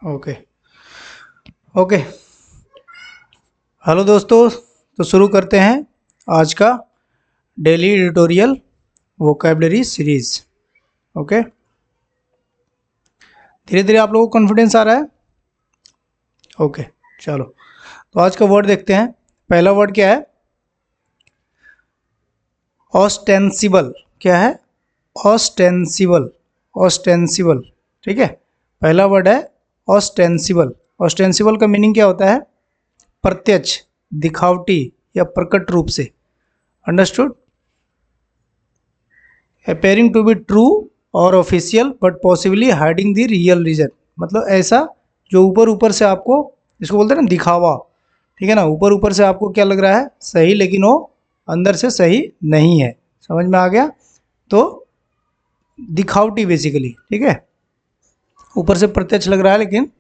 Okay okay. Hello दोस्तों, तो शुरू करते हैं आज का daily editorial vocabulary series. Okay, धीरे धीरे आप लोगों को कॉन्फिडेंस आ रहा है। ओके, चलो तो आज का वर्ड देखते हैं। पहला वर्ड क्या है? ऑस्टेंसिबल। क्या है? ऑस्टेंसिबल। ऑस्टेंसिबल, ठीक है। पहला वर्ड है ऑस्टेंसिबल। ऑस्टेंसिबल का मीनिंग क्या होता है? प्रत्यक्ष, दिखावटी या प्रकट रूप से। Understood? Appearing to be true और official but possibly hiding the real reason. मतलब ऐसा जो ऊपर ऊपर से आपको, इसको बोलते हैं ना दिखावा, ठीक है ना। ऊपर ऊपर से आपको क्या लग रहा है? सही, लेकिन वो अंदर से सही नहीं है। समझ में आ गया? तो दिखावटी बेसिकली, ठीक है। ऊपर से प्रत्यक्ष लग रहा है लेकिन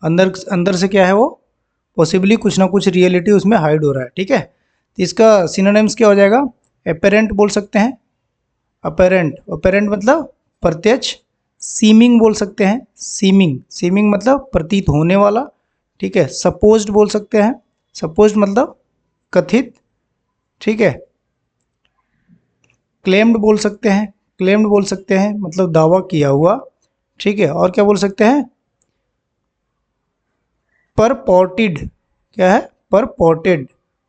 अंदर अंदर से क्या है वो? पॉसिबली कुछ ना कुछ रियलिटी उसमें हाइड हो रहा है, ठीक है। तो इसका सिनोनिम्स क्या हो जाएगा? अपेरेंट बोल सकते हैं। अपेरेंट, अपेरेंट मतलब प्रत्यक्ष। सीमिंग बोल सकते हैं। सीमिंग, सीमिंग मतलब प्रतीत होने वाला, ठीक है। सपोज्ड बोल सकते हैं। सपोज्ड मतलब कथित, ठीक है। क्लेम्ड बोल सकते हैं। क्लेम्ड बोल सकते हैं मतलब दावा किया हुआ, ठीक है। और क्या बोल सकते हैं? परपोर्टेड। क्या है? परपोर्टेड।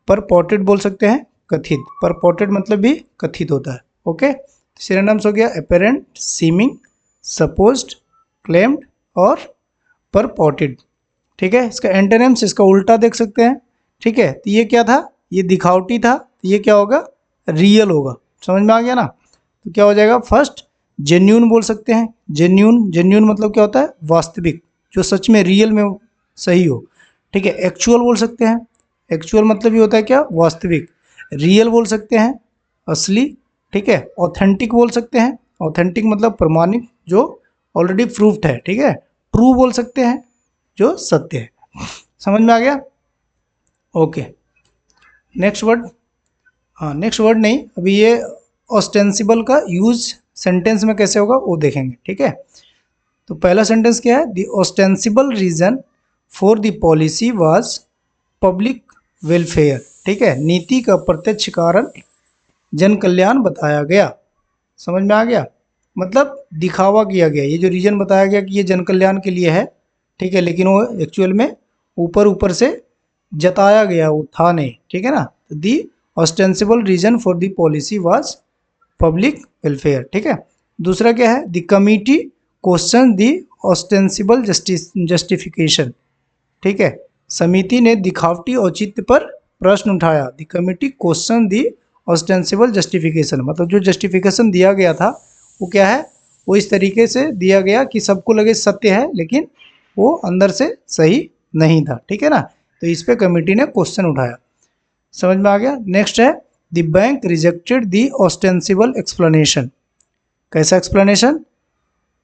परपोर्टेड बोल सकते हैं कथित। परपोर्टेड मतलब भी कथित होता है। ओके, सिनोनिम्स हो गया अपेरेंट, सीमिंग, सपोज्ड, क्लेम्ड और परपोर्टेड, ठीक है। इसका एंटोनिम्स, इसका उल्टा देख सकते हैं, ठीक है। तो ये क्या था? ये दिखावटी था। तो ये क्या होगा? रियल होगा। समझ में आ गया ना? तो क्या हो जाएगा? फर्स्ट जेन्यून बोल सकते हैं। जेन्यून, जेन्यून मतलब क्या होता है? वास्तविक, जो सच में रियल में सही हो, ठीक है। एक्चुअल बोल सकते हैं। एक्चुअल मतलब ये होता है क्या? वास्तविक। रियल बोल सकते हैं, असली, ठीक है। ऑथेंटिक बोल सकते हैं। ऑथेंटिक मतलब प्रमाणिक, जो ऑलरेडी प्रूफ्ड है, ठीक है। ट्रू बोल सकते हैं, जो सत्य है। समझ में आ गया? Okay, next word. हाँ, नेक्स्ट वर्ड नहीं, अभी ये ऑस्टेंसिबल का यूज सेंटेंस में कैसे होगा वो देखेंगे, ठीक है। तो पहला सेंटेंस क्या है? The ostensible reason for the policy was public welfare, ठीक है। नीति का प्रत्यक्ष कारण जन कल्याण बताया गया। समझ में आ गया? मतलब दिखावा किया गया, ये जो रीजन बताया गया कि ये जन कल्याण के लिए है, ठीक है, लेकिन वो एक्चुअल में ऊपर ऊपर से जताया गया, वो था नहीं, ठीक है ना। The ostensible reason for the policy was public welfare, ठीक है। दूसरा क्या है? The committee question the ostensible justification, ठीक है। समिति ने दिखावटी औचित्य पर प्रश्न उठाया। The committee question the ostensible justification, मतलब जो जस्टिफिकेशन दिया गया था वो क्या है? वो इस तरीके से दिया गया कि सबको लगे सत्य है, लेकिन वो अंदर से सही नहीं था, ठीक है ना। तो इस पे कमिटी ने क्वेश्चन उठाया। समझ में आ गया? नेक्स्ट है the bank rejected the ostensible explanation. कैसा एक्सप्लेनेशन?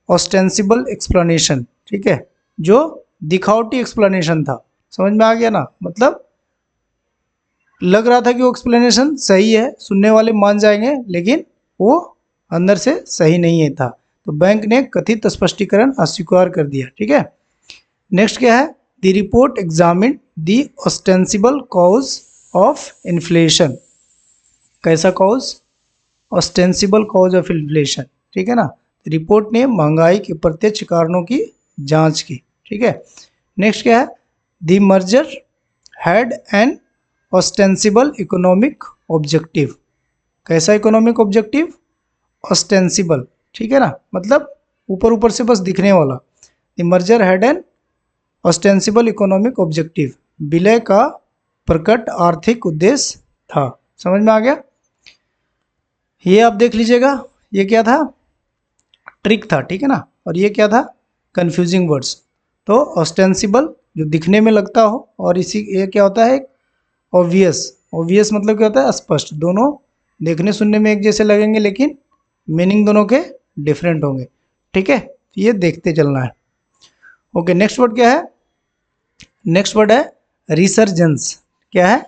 ऑस्टेंसिबल एक्सप्लेनेशन, ठीक है, जो दिखावटी एक्सप्लेनेशन था। समझ में आ गया ना? मतलब लग रहा था कि वो एक्सप्लेनेशन सही है, सुनने वाले मान जाएंगे, लेकिन वो अंदर से सही नहीं था। तो बैंक ने कथित स्पष्टीकरण अस्वीकार कर दिया, ठीक है। नेक्स्ट क्या है? The report examine the ostensible cause of inflation. कैसा cause? Ostensible cause of inflation, ठीक है ना। रिपोर्ट ने महंगाई के प्रत्यक्ष कारणों की जांच की, ठीक है। नेक्स्ट क्या है? The merger had an ostensible economic objective. कैसा इकोनॉमिक ऑब्जेक्टिव? ऑस्टेंसिबल, ठीक है ना, मतलब ऊपर ऊपर से बस दिखने वाला। The merger had an ostensible economic objective, विलय का प्रकट आर्थिक उद्देश्य था। समझ में आ गया? ये आप देख लीजिएगा, ये क्या था? ट्रिक था, ठीक है ना। और ये क्या था? Confusing words. तो ऑस्टेंसिबल जो दिखने में लगता हो, और इसी ये क्या होता है? ऑब्वियस। ऑब्वियस मतलब क्या होता है? स्पष्ट। दोनों देखने सुनने में एक जैसे लगेंगे, लेकिन मीनिंग दोनों के डिफरेंट होंगे, ठीक है। ये देखते चलना है। ओके, नेक्स्ट वर्ड क्या है? नेक्स्ट वर्ड है रिसर्जेंस। क्या है?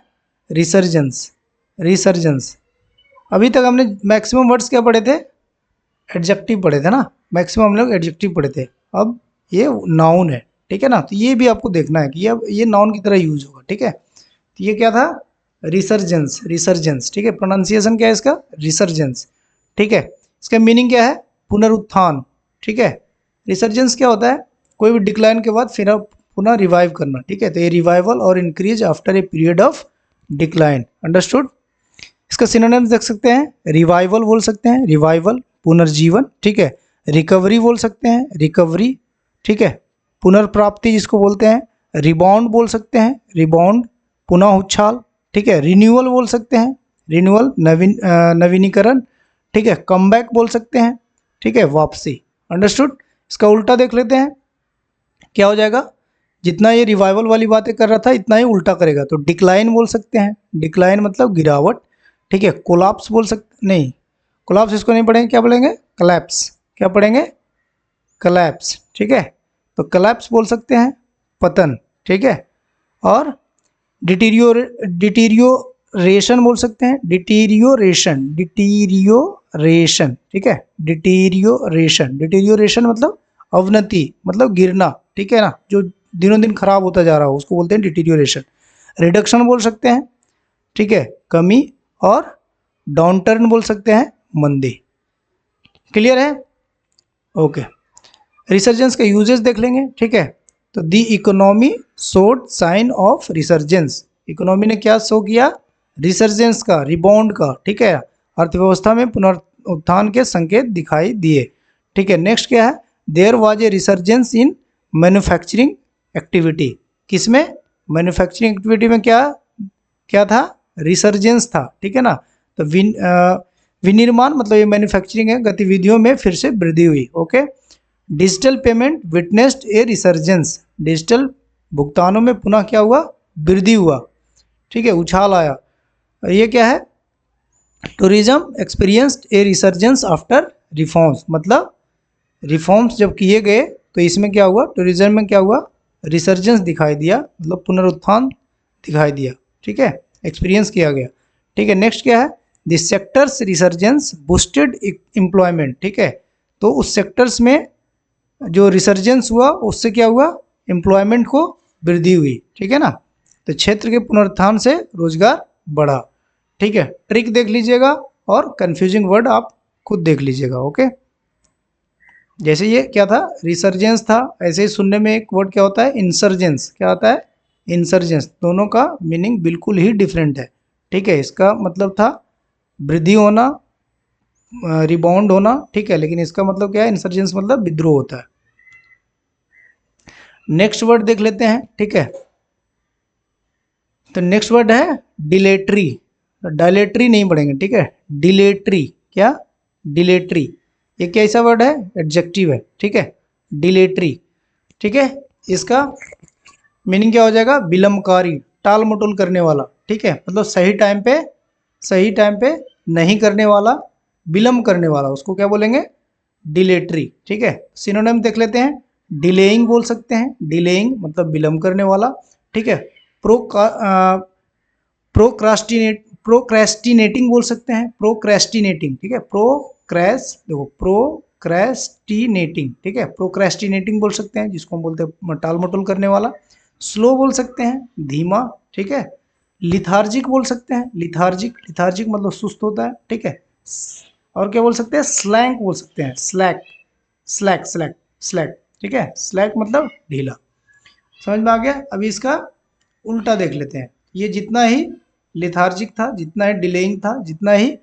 रिसर्जेंस। रिसर्जेंस। अभी तक हमने मैक्सिमम वर्ड्स क्या पढ़े थे? एडजेक्टिव पढ़े थे ना। मैक्सिमम हम लोग एडजेक्टिव पढ़े थे। अब ये नाउन है, ठीक है ना। तो ये भी आपको देखना है कि ये नाउन की तरह यूज होगा, ठीक है। तो ये क्या था, रिसर्जेंस, रिसर्जेंस, ठीक है। प्रोनाउंसिएशन क्या है इसका, रिसर्जेंस, ठीक है। इसका मीनिंग क्या है, पुनरुत्थान, ठीक है। रिसर्जेंस क्या होता है, कोई भी डिक्लाइन के बाद फिर आप पुनः रिवाइव करना, ठीक है। तो ये रिवाइवल और increase after a period of decline, understood. इसका सिनोनिम्स देख सकते हैं, रिवाइवल बोल सकते हैं, रिवाइवल पुनर्जीवन, ठीक है। रिकवरी बोल सकते हैं, रिकवरी, ठीक है। पुनर्प्राप्ति जिसको बोलते हैं, रिबाउंड बोल सकते हैं, रिबाउंड पुनः उछाल, ठीक है। रिन्यूअल बोल सकते हैं, रिन्यूअल नवीनीकरण, ठीक है। कमबैक बोल सकते हैं, ठीक है, वापसी, अंडरस्टूड। इसका उल्टा देख लेते हैं, क्या हो जाएगा, जितना ये रिवाइवल वाली बातें कर रहा था इतना ही उल्टा करेगा, तो डिक्लाइन बोल सकते हैं, डिक्लाइन मतलब गिरावट, ठीक है। कोलैप्स बोल सकते, नहीं कोलैप्स इसको नहीं पढ़ेंगे, क्या पढ़ेंगे, कोलैप्स, क्या पढ़ेंगे, कोलैप्स, ठीक है। तो कोलैप्स बोल सकते हैं, पतन, ठीक है। और डिटीरियोरेशन बोल सकते हैं, डिटीरियोरेशन, डिटीरियोरेशन, ठीक है। डिटीरियोरेशन, डिटीरियोरेशन मतलब अवनति, मतलब गिरना, ठीक है ना, जो दिनों दिन खराब होता जा रहा हो उसको बोलते हैं डिटीरियोरेशन। रिडक्शन बोल सकते हैं, ठीक है, कमी। और डाउन टर्न बोल सकते हैं, मंदी। क्लियर है, ओके। रिसर्जेंस का यूजेस देख लेंगे, ठीक है। तो the economy showed sign of resurgence, economy ने क्या शो किया, रिसर्जेंस का, रिबाउंड का, ठीक है। अर्थव्यवस्था में पुनरुत्थान के संकेत दिखाई दिए, ठीक है। नेक्स्ट क्या है, there was a resurgence in manufacturing activity, किसमें, मैन्युफैक्चरिंग एक्टिविटी में क्या क्या था, रिसर्जेंस था, ठीक है ना। तो विनिर्माण मतलब ये मैन्युफैक्चरिंग है, गतिविधियों में फिर से वृद्धि हुई, ओके। डिजिटल पेमेंट विटनेस्ड ए रिसर्जेंस, डिजिटल भुगतानों में पुनः क्या हुआ, वृद्धि हुआ, ठीक है, उछाल आया। ये क्या है, टूरिज्म एक्सपीरियंस्ड ए रिसर्जेंस आफ्टर रिफॉर्म्स, मतलब रिफॉर्म्स जब किए गए तो इसमें क्या हुआ, टूरिज्म में क्या हुआ, रिसर्जेंस दिखाई दिया, मतलब पुनरुत्थान दिखाई दिया, ठीक है, एक्सपीरियंस किया गया, ठीक है। नेक्स्ट क्या है, the sectors resurgence boosted employment, ठीक है। तो उस सेक्टर्स में जो रिसर्जेंस हुआ उससे क्या हुआ, एम्प्लॉयमेंट को वृद्धि हुई, ठीक है ना। तो क्षेत्र के पुनरुत्थान से रोजगार बढ़ा, ठीक है। ट्रिक देख लीजिएगा और कंफ्यूजिंग वर्ड आप खुद देख लीजिएगा, ओके। जैसे ये क्या था, रिसर्जेंस था, ऐसे ही सुनने में एक वर्ड क्या होता है, इंसर्जेंस, क्या होता है, इंसर्जेंस। दोनों का मीनिंग बिल्कुल ही डिफरेंट है, ठीक है। इसका मतलब था वृद्धि होना, रिबाउंड होना, ठीक है, लेकिन इसका मतलब क्या है, इंसर्जेंस मतलब विद्रोह होता है। नेक्स्ट वर्ड देख लेते हैं, ठीक है। तो नेक्स्ट वर्ड है डिलेटरी, डायलेटरी नहीं पढ़ेंगे, ठीक है, डिलेटरी, क्या, डिलेटरी, ये कैसा वर्ड है, एडजेक्टिव है, ठीक है, डिलेटरी, ठीक है। इसका मीनिंग क्या हो जाएगा, विलंबकारी, टाल मटोल करने वाला, ठीक है, मतलब सही टाइम पे नहीं करने वाला, विलंब करने वाला, उसको क्या बोलेंगे, डिलेटरी, ठीक है। सिनोनिम देख लेते हैं, डिलेइंग बोल सकते हैं, डिलेइंग मतलब विलंब करने वाला, ठीक है। प्रोक्रेस्टिनेटिंग बोल सकते हैं, प्रोक्रेस्टिनेटिंग, ठीक है, प्रोक्रेस्टिनेटिंग, ठीक है, प्रोक्रेस्टिनेटिंग बोल सकते हैं, जिसको हम बोलते हैं टाल मटोल करने वाला। स्लो बोल सकते हैं, धीमा, ठीक है। लिथार्जिक बोल सकते हैं, लिथार्जिक, लिथार्जिक मतलब सुस्त होता है, ठीक है। और क्या बोल सकते हैं, स्लैंक बोल सकते हैं, स्लैक, स्लैक, स्लैक, स्लैक, ठीक है, स्लैक मतलब ढीला। समझ में आ गया। अभी इसका उल्टा देख लेते हैं, ये जितना ही लिथार्जिक था, जितना ही डिलेइंग था, जितना ही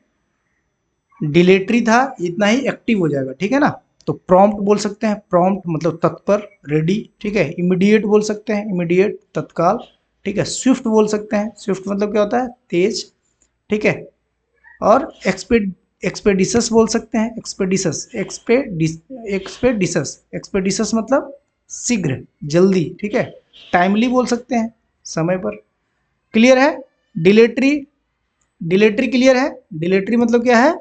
डिलेटरी था, इतना ही एक्टिव हो जाएगा, ठीक है ना। तो प्रॉम्प्ट बोल सकते हैं, प्रॉम्प्ट मतलब तत्पर, रेडी, ठीक है। इमीडिएट बोल सकते हैं, इमीडिएट तत्काल, ठीक है। स्विफ्ट बोल सकते हैं, स्विफ्ट मतलब क्या होता है, तेज, ठीक है। और एक्सपेडिसस बोल सकते हैं, एक्सपेडिसस, एक्सपेडिसस, एक्सपेडिसस मतलब शीघ्र, जल्दी, ठीक है। टाइमली बोल सकते हैं, समय पर। क्लियर है, डिलेटरी, डिलेटरी क्लियर है, डिलेटरी मतलब क्या है,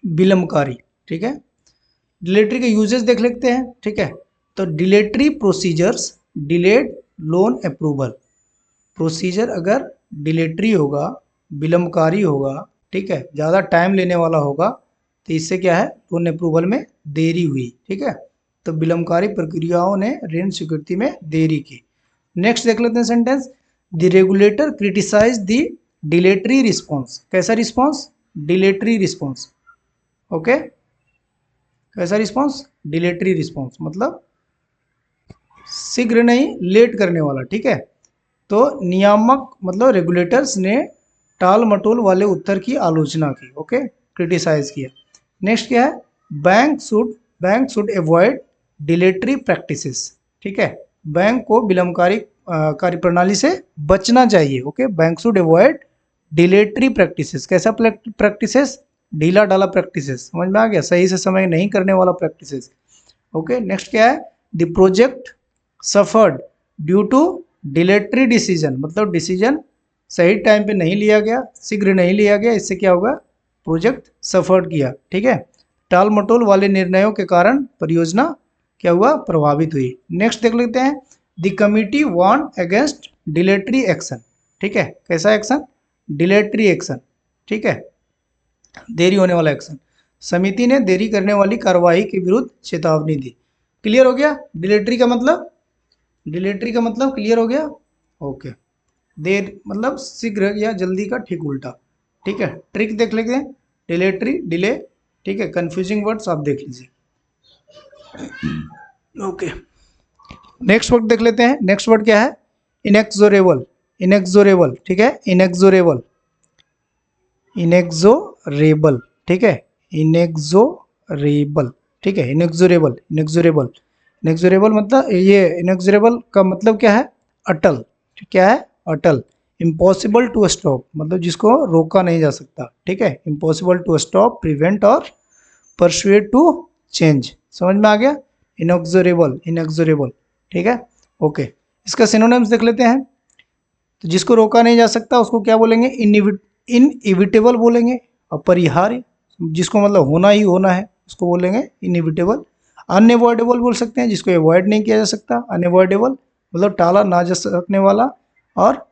विलंबकारी, ठीक है। डिलेटरी के यूजेस देख लेते हैं, ठीक है। तो dilatory procedures delayed loan approval, procedure अगर डिलेटरी होगा, विलंबकारी होगा, ठीक है, ज़्यादा टाइम लेने वाला होगा, तो इससे क्या है, लोन अप्रूवल में देरी हुई, ठीक है। तो विलंबकारी प्रक्रियाओं ने ऋण स्वीकृति में देरी की। नेक्स्ट देख लेते हैं sentence, the regulator criticise the dilatory response. कैसा रिस्पॉन्स? Dilatory response. ओके, कैसा रिस्पॉन्स? डिलेटरी रिस्पॉन्स मतलब शीघ्र नहीं, लेट करने वाला। ठीक है, तो नियामक मतलब रेगुलेटर्स ने टाल मटोल वाले उत्तर की आलोचना की। ओके, क्रिटिसाइज किया। नेक्स्ट क्या है? Bank should avoid dilatory practices. ठीक है, बैंक को विलंबकारी कार्यप्रणाली से बचना चाहिए। Okay, bank should avoid dilatory practices. कैसा प्रैक्टिसेस? ढीला ढाला प्रैक्टिसेस। समझ में आ गया? सही से समय नहीं करने वाला प्रैक्टिसेस। ओके, नेक्स्ट क्या है? The project suffered due to dilatory decision, मतलब डिसीजन सही टाइम पे नहीं लिया गया, शीघ्र नहीं लिया गया, इससे क्या होगा? प्रोजेक्ट सफर्ड किया। ठीक है, टाल मटोल वाले निर्णयों के कारण परियोजना क्या हुआ? प्रभावित हुई। नेक्स्ट देख लेते हैं, the committee warn against dilatory action. ठीक है, कैसा एक्शन? डिलेटरी एक्शन। ठीक है, देरी होने वाला एक्शन। समिति ने देरी करने वाली कार्रवाई के विरुद्ध चेतावनी दी। क्लियर हो गया? डिलेटरी का मतलब, डिलेटरी का मतलब क्लियर हो गया? ओके, देर मतलब शीघ्र या जल्दी का ठीक उल्टा। ठीक है, ट्रिक देख लेते हैं, डिलेटरी डिले। ठीक है, कंफ्यूजिंग वर्ड्स आप देख लीजिए। ओके, नेक्स्ट वर्ड देख लेते हैं। नेक्स्ट वर्ड क्या है? इनेक्सोरेबल। इनेक्सोरेबल। ठीक है, इनेक्सोरेबल, इनेक्सोरेबल। ठीक है, इनेक्सोरेबल। ठीक है, इनेक्सोरेबल, इनेक्सोरेबल। इनेक्सोरेबल मतलब ये, इनेक्सोरेबल का मतलब क्या है? अटल। क्या है? अटल। इम्पॉसिबल टू स्टॉप मतलब जिसको रोका नहीं जा सकता। ठीक है, इम्पॉसिबल टू स्टॉप, प्रिवेंट और परसुएड टू चेंज। समझ में आ गया? इनेक्सोरेबल, इनेक्सोरेबल। ठीक है, ओके, इसका सिनोनिम्स देख लेते हैं। तो जिसको रोका नहीं जा सकता उसको क्या बोलेंगे? इनइविटेबल बोलेंगे। अपरिहार्य, जिसको मतलब होना ही होना है, उसको बोलेंगे इनइविटेबल। अनएवॉइडेबल बोल सकते हैं, जिसको अवॉइड नहीं किया जा सकता, अनएवॉइडेबल मतलब टाला ना जा सकने वाला। और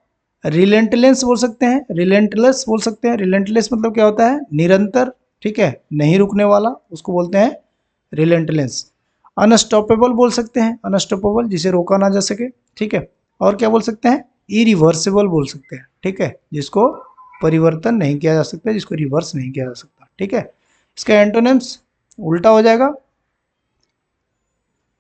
रिलेंटलेस बोल सकते हैं, रिलेंटलेस बोल सकते हैं। रिलेंटलेस मतलब क्या होता है? निरंतर। ठीक है, नहीं रुकने वाला, उसको बोलते हैं रिलेंटलेस। अनस्टॉपेबल बोल सकते हैं, अनस्टॉपेबल जिसे रोका ना जा सके। ठीक है, और क्या बोल सकते हैं? इरिवर्सिबल बोल सकते हैं। ठीक है, जिसको परिवर्तन नहीं किया जा सकता, जिसको रिवर्स नहीं किया जा सकता। ठीक है, इसका एंटोनिम्स उल्टा हो जाएगा।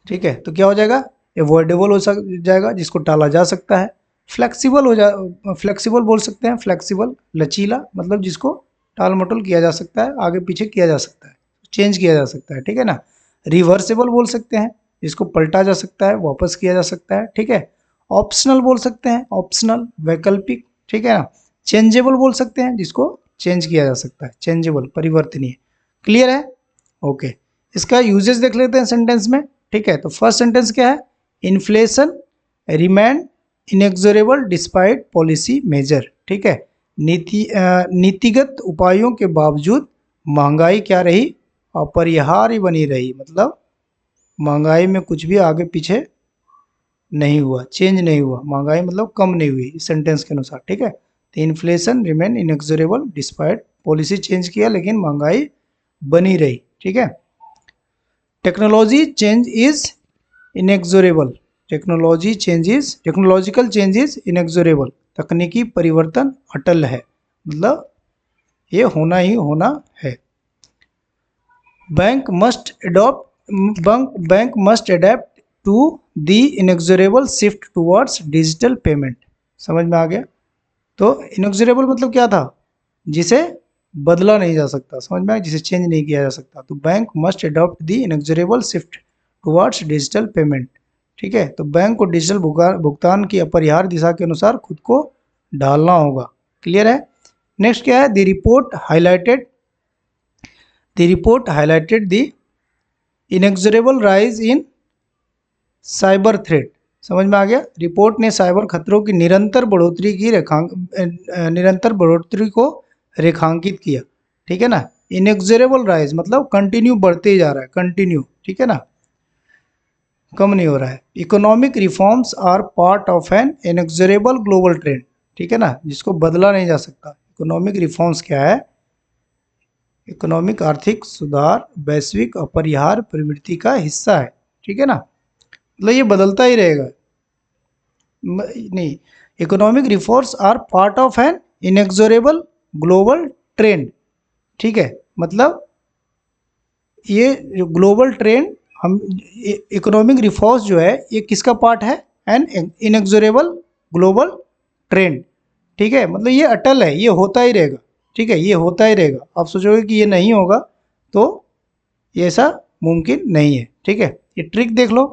ठीक है, तो क्या हो जाएगा? अवॉइडेबल हो जाएगा, जिसको टाला जा सकता है। फ्लेक्सिबल हो जा, फ्लेक्सिबल बोल सकते हैं, फ्लेक्सिबल लचीला मतलब जिसको टाल मटोल किया जा सकता है, आगे पीछे किया जा सकता है, चेंज किया जा सकता है। ठीक है ना। रिवर्सिबल बोल सकते हैं, जिसको पलटा जा सकता है, वापस किया जा सकता है। ठीक है, ऑप्शनल बोल सकते हैं, ऑप्शनल वैकल्पिक। ठीक है ना। चेंजेबल बोल सकते हैं, जिसको चेंज किया जा सकता है, चेंजेबल परिवर्तनीय। क्लियर है? ओके, इसका यूजेस देख लेते हैं सेंटेंस में। ठीक है, तो फर्स्ट सेंटेंस क्या है? Inflation remain inexorable despite policy measure. ठीक है, नीतिगत उपायों के बावजूद महंगाई क्या रही? अपरिहार्य बनी रही। मतलब महंगाई में कुछ भी आगे पीछे नहीं हुआ, चेंज नहीं हुआ, महंगाई मतलब कम नहीं हुई इस सेंटेंस के अनुसार। ठीक है, तो inflation remain inexorable despite, policy change किया लेकिन महंगाई बनी रही। ठीक है, technology change is inexorable, technological change is inexorable, तकनीकी परिवर्तन अटल है, मतलब ये होना ही होना है। Bank must adept to the inexorable shift towards digital payment. समझ में आ गया? तो इनेक्सोरेबल मतलब क्या था? जिसे बदला नहीं जा सकता। समझ में आया? जिसे चेंज नहीं किया जा सकता। तो bank must adopt the inexorable shift towards digital payment. ठीक है, तो बैंक को डिजिटल भुगतान की अपरिहार्य दिशा के अनुसार खुद को ढालना होगा। क्लियर है? नेक्स्ट क्या है? The report highlighted the inexorable rise in cyber threat. समझ में आ गया? रिपोर्ट ने साइबर खतरों की निरंतर बढ़ोतरी को रेखांकित किया। ठीक है ना। इनेक्सोरेबल राइज मतलब कंटिन्यू बढ़ते ही जा रहा है, कंटिन्यू। ठीक है ना, कम नहीं हो रहा है। Economic reforms are part of an inexorable global trend. ठीक है ना, जिसको बदला नहीं जा सकता। इकोनॉमिक रिफॉर्म्स क्या है? इकोनॉमिक आर्थिक सुधार वैश्विक अपरिहार्य प्रवृत्ति का हिस्सा है। ठीक है ना, मतलब ये बदलता ही रहेगा। नहीं, economic reforms are part of an inexorable global trend, ठीक है, मतलब ये जो ग्लोबल ट्रेंड, हम इकोनॉमिक रिफॉर्म्स जो है ये किसका पार्ट है, एन इनएक्सोरेबल ग्लोबल ट्रेंड, ठीक है, मतलब ये अटल है, ये होता ही रहेगा, ठीक है, ये होता ही रहेगा। आप सोचोगे कि ये नहीं होगा तो ये ऐसा मुमकिन नहीं है, ठीक है। ये ट्रिक देख लो,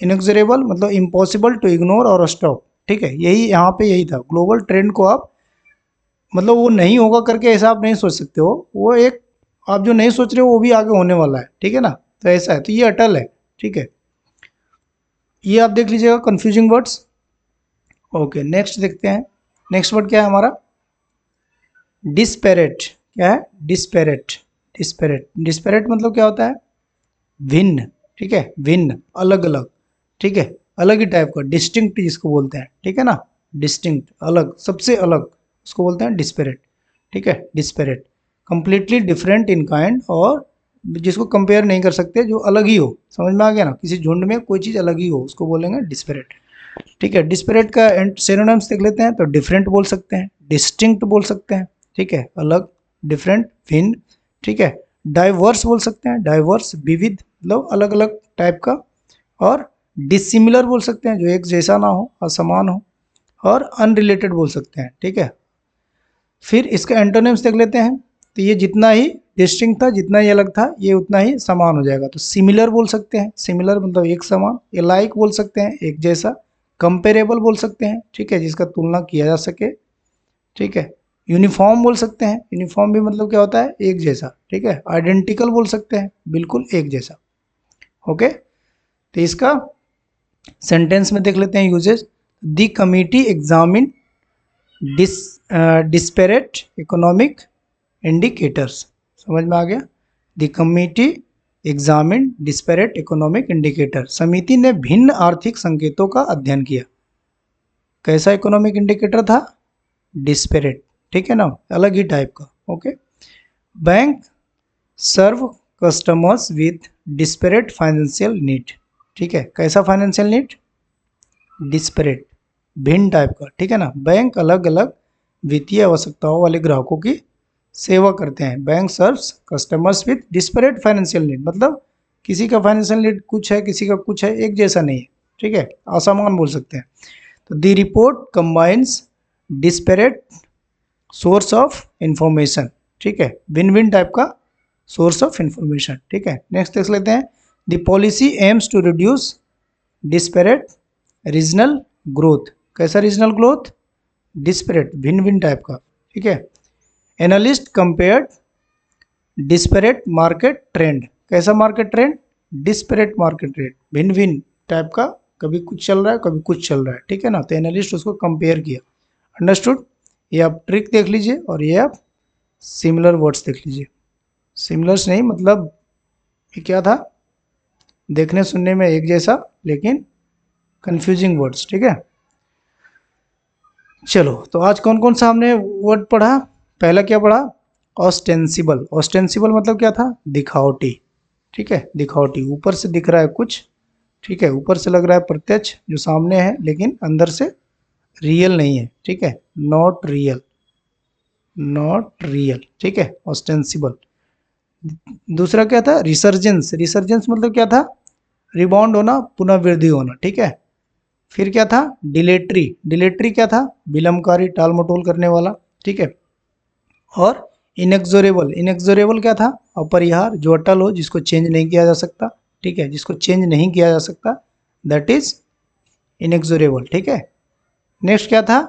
इनएक्सोरेबल मतलब इम्पॉसिबल टू इग्नोर और स्टॉप, ठीक है, यही यहाँ पे यही था, ग्लोबल ट्रेंड को आप मतलब वो नहीं होगा करके ऐसा आप नहीं सोच सकते हो, वो एक आप जो नहीं सोच रहे हो वो भी आगे होने वाला है, ठीक है ना, तो ऐसा है, तो ये अटल है, ठीक है। ये आप देख लीजिएगा कंफ्यूजिंग वर्ड्स। ओके, नेक्स्ट देखते हैं। नेक्स्ट वर्ड क्या है हमारा, डिस्पेरेट। क्या है, डिस्पेरेट। डिस्पेरेट, डिस्पेरेट मतलब क्या होता है, भिन्न, ठीक है, भिन्न, अलग अलग, ठीक है, अलग ही टाइप का, डिस्टिंक्ट जिसको बोलते हैं, ठीक है ना, डिस्टिंक्ट, अलग, सबसे अलग, उसको बोलते हैं डिस्पेरेट, ठीक है, disparate, completely different in kind, और जिसको कंपेयर नहीं कर सकते, जो अलग ही हो, समझ में आ गया ना, किसी झुंड में कोई चीज़ अलग ही हो उसको बोलेंगे डिस्पेरेट, ठीक है। डिस्पेरेट का सिनोनिम्स देख लेते हैं, तो डिफरेंट बोल सकते हैं, डिस्टिंक्ट बोल सकते हैं, ठीक है, अलग, डिफरेंट, भिन्न, ठीक है, डाइवर्स बोल सकते हैं, डाइवर्स, विविध, मतलब अलग अलग टाइप का, और डिसिमिलर बोल सकते हैं, जो एक जैसा ना हो, असमान हो, और अनरिलेटेड बोल सकते हैं, ठीक है। फिर इसका एंटोनिम्स देख लेते हैं, तो ये जितना ही डिस्टिंक्ट था, जितना ही अलग था, ये उतना ही समान हो जाएगा, तो सिमिलर बोल सकते हैं, सिमिलर मतलब एक समान, ये लाइक बोल सकते हैं, एक जैसा, कंपेरेबल बोल सकते हैं, ठीक है, जिसका तुलना किया जा सके, ठीक है, यूनिफॉर्म बोल सकते हैं, यूनिफॉर्म भी मतलब क्या होता है, एक जैसा, ठीक है, आइडेंटिकल बोल सकते हैं, बिल्कुल एक जैसा, ओके। तो इसका सेंटेंस में देख लेते हैं uses, the committee examine dis disparate economic indicators, समझ में आ गया, the committee examine disparate economic indicator, समिति ने भिन्न आर्थिक संकेतों का अध्ययन किया, कैसा इकोनॉमिक इंडिकेटर था, डिस्पेरेट, ठीक है ना, अलग ही टाइप का, okay. Bank serve customers with disparate financial need, ठीक है, कैसा फाइनेंशियल नीड, डिस्पेरेट, भिन्न टाइप का, ठीक है ना, बैंक अलग अलग वित्तीय आवश्यकताओं वाले ग्राहकों की सेवा करते हैं, bank serves customers with disparate financial need, मतलब किसी का फाइनेंशियल नीड कुछ है, किसी का कुछ है, एक जैसा नहीं है, ठीक है, असमान बोल सकते हैं। तो the report combines disparate source of information, ठीक है, भिन्न भिन्न टाइप का सोर्स ऑफ इंफॉर्मेशन, ठीक है। नेक्स्ट देख लेते हैं, the policy aims to reduce disparate regional growth, कैसा रीजनल ग्रोथ, डिस्पेरेट, भिन्न भिन्न टाइप का, ठीक है। Analyst compared disparate market trend, कैसा market trend, disparate market trend, भिन्न भिन्न टाइप का, कभी कुछ चल रहा है कभी कुछ चल रहा है, ठीक है ना, तो एनालिस्ट उसको कंपेयर किया, अंडरस्टूड। ये आप ट्रिक देख लीजिए, और ये आप सिमिलर वर्ड्स देख लीजिए, सिमिलर्स नहीं मतलब ये क्या था, देखने सुनने में एक जैसा लेकिन कंफ्यूजिंग वर्ड्स, ठीक है। चलो, तो आज कौन कौन सा हमने वर्ड पढ़ा, पहला क्या पढ़ा, ऑस्टेंसिबल, ऑस्टेंसिबल मतलब क्या था, दिखावटी, ठीक है, दिखावटी, ऊपर से दिख रहा है कुछ, ठीक है, ऊपर से लग रहा है प्रत्यक्ष जो सामने है, लेकिन अंदर से रियल नहीं है, ठीक है, नॉट रियल, नॉट रियल, ठीक है, ऑस्टेंसिबल। दूसरा क्या था, रिसर्जेंस, रिसर्जेंस मतलब क्या था, रिबाउंड होना, पुनः वृद्धि होना, ठीक है। फिर क्या था, डिलेटरी, डिलेटरी क्या था, विलंबकारी, टाल मटोल करने वाला, ठीक है। और इनएक्सोरेबल, इनएक्सोरेबल क्या था, अपरिहार, जो अटल हो, जिसको चेंज नहीं किया जा सकता, ठीक है, जिसको चेंज नहीं किया जा सकता, दैट इज इनएक्सोरेबल, ठीक है। नेक्स्ट क्या था,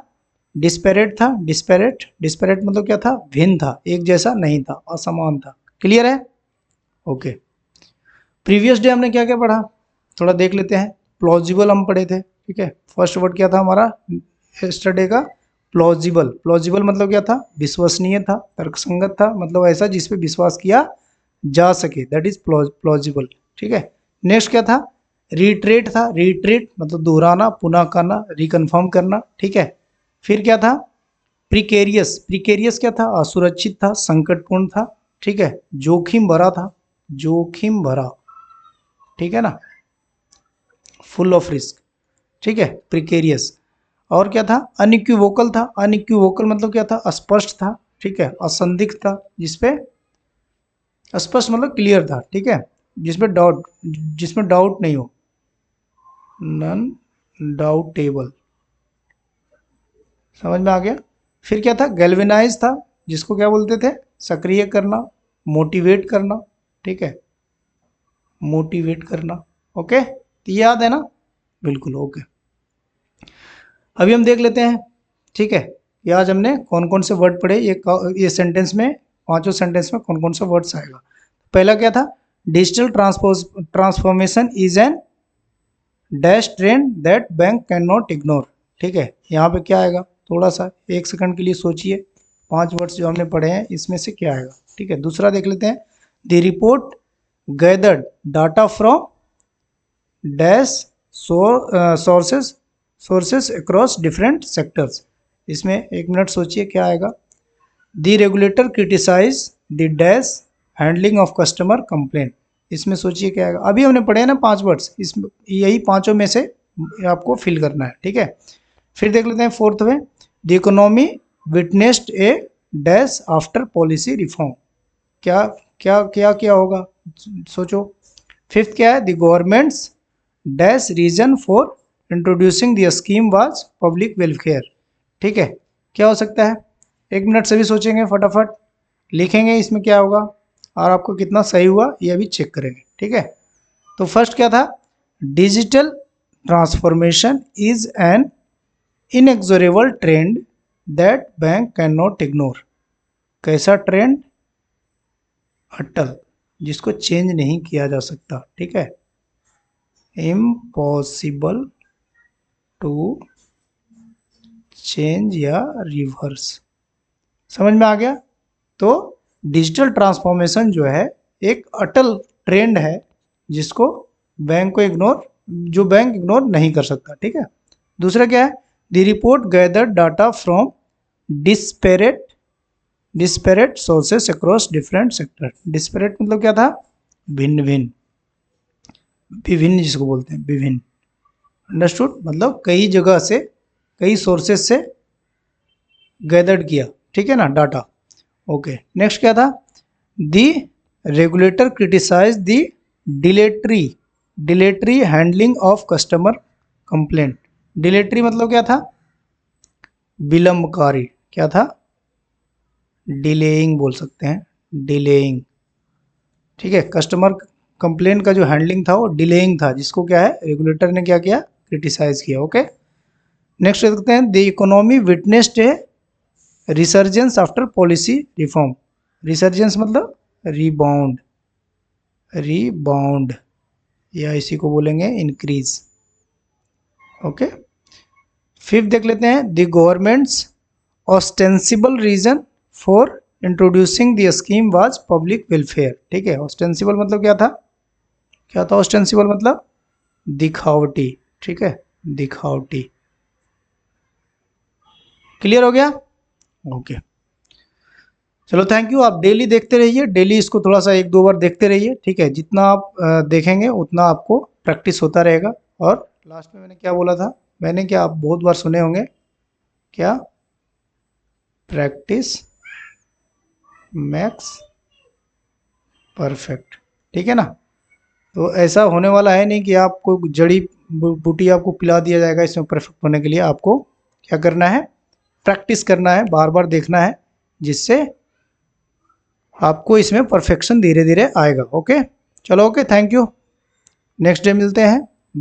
डिस्पेरेट था, डिस्पेरेट, डिस्पेरेट मतलब क्या था, भिन्न था, एक जैसा नहीं था, असमान था, क्लियर है, ओके। प्रीवियस डे हमने क्या क्या पढ़ा, थोड़ा देख लेते हैं। प्लॉजिबल हम पढ़े थे, ठीक है, फर्स्ट वर्ड क्या था हमारा यस्टरडे का, प्लॉजिबल, प्लॉजिबल मतलब क्या था, विश्वसनीय था, तर्कसंगत था, मतलब ऐसा जिस पे विश्वास किया जा सके, दैट इज प्लॉजिबल, ठीक है। नेक्स्ट क्या था, रिट्रेट था, रिट्रेट मतलब दोहराना, पुनः करना, रिकन्फर्म करना, ठीक है। फिर क्या था, प्रिकेरियस, प्रिकेरियस क्या था, असुरक्षित था, संकटपूर्ण था, ठीक है, जोखिम भरा था, जोखिम भरा, ठीक है ना। फुल ऑफ रिस्क, ठीक है, प्रिकेरियस। और क्या था, अनइक्विवोकल था। अनइक्विवोकल मतलब क्या था, अस्पष्ट था, ठीक है, असंदिग्ध था, जिसपे स्पष्ट मतलब क्लियर था, ठीक है, जिसमें डाउट नहीं हो, नन डाउटेबल, समझ में आ गया। फिर क्या था, गैल्वेनाइज था, जिसको क्या बोलते थे, सक्रिय करना, मोटिवेट करना, ठीक है, मोटिवेट करना। ओके, तो ये याद है ना, बिल्कुल ओके। अभी हम देख लेते हैं, ठीक है, ये आज हमने कौन कौन से वर्ड पढ़े, ये सेंटेंस में, पांचों सेंटेंस में कौन कौन सा वर्ड्स आएगा। पहला क्या था, digital transformation is N dash trend that bank can not ignore, ठीक है। यहाँ पे क्या आएगा, थोड़ा सा 1 सेकंड के लिए सोचिए, 5 वर्ड्स जो हमने पढ़े हैं इसमें से क्या आएगा, ठीक है। दूसरा देख लेते हैं, the report gathered data from dash sources across different sectors, इसमें 1 मिनट सोचिए क्या आएगा। The regulator criticise the dash handling of customer complaint, इसमें सोचिए क्या आएगा। अभी हमने पढ़े हैं ना 5 वर्ड्स, इसमें यही पांचों में से आपको फिल करना है, ठीक है। फिर देख लेते हैं फोर्थ में, the economy witnessed a dash after policy reform, क्या क्या क्या क्या होगा, सोचो। फिफ्थ क्या है, the government's dash reason for introducing the scheme was public welfare, ठीक है, क्या हो सकता है। 1 मिनट से भी सोचेंगे, फटाफट लिखेंगे इसमें क्या होगा, और आपको कितना सही हुआ ये भी चेक करेंगे, ठीक है। तो फर्स्ट क्या था, digital transformation is an inexorable trend that bank can not ignore, कैसा ट्रेंड, अटल, जिसको चेंज नहीं किया जा सकता, ठीक है, इम्पॉसिबल टू चेंज या रिवर्स, समझ में आ गया। तो डिजिटल ट्रांसफॉर्मेशन जो है एक अटल ट्रेंड है, जिसको बैंक इग्नोर नहीं कर सकता, ठीक है। दूसरा क्या है, the report gathered data from disparate sources across different sector, disparate मतलब क्या था, भिन्न भिन्न, विभिन्न जिसको बोलते हैं, विभिन्न, अंडरस्टूड, मतलब कई जगह से, कई सोर्सेस से गैदर्ड किया, ठीक है ना, डाटा। ओके, नेक्स्ट क्या था, the regulator criticise the dilatory handling of customer complaint, dilatory मतलब क्या था, विलंबकारी, क्या था, डिलेइंग बोल सकते हैं, डिलेइंग, ठीक है, कस्टमर कंप्लेंट का जो हैंडलिंग था वो डिलेइंग था, जिसको क्या है, रेगुलेटर ने क्या किया, क्रिटिसाइज किया। ओके, नेक्स्ट देखते हैं, the economy witnessed A resurgence after policy reform, resurgence मतलब रीबाउंड या इसी को बोलेंगे इंक्रीज। ओके, फिफ्थ देख लेते हैं, the government's ostensible reason for introducing the scheme was public welfare, ठीक है। ऑस्टेंसिबल मतलब क्या था ऑस्टेंसिबल मतलब दिखावटी, ठीक है, दिखावटी, क्लियर हो गया। ओके, चलो थैंक यू। आप डेली देखते रहिए, डेली इसको थोड़ा सा 1-2 बार देखते रहिए, ठीक है, जितना आप देखेंगे उतना आपको प्रैक्टिस होता रहेगा। और लास्ट में मैंने क्या बोला था, मैंने क्या, आप बहुत बार सुने होंगे, क्या, प्रैक्टिस मैक्स परफेक्ट, ठीक है ना। तो ऐसा होने वाला है नहीं कि आपको जड़ी बूटी आपको पिला दिया जाएगा इसमें परफेक्ट होने के लिए, आपको क्या करना है, प्रैक्टिस करना है, बार बार देखना है, जिससे आपको इसमें परफेक्शन धीरे धीरे आएगा। ओके, चलो okay, thank you, next day मिलते हैं।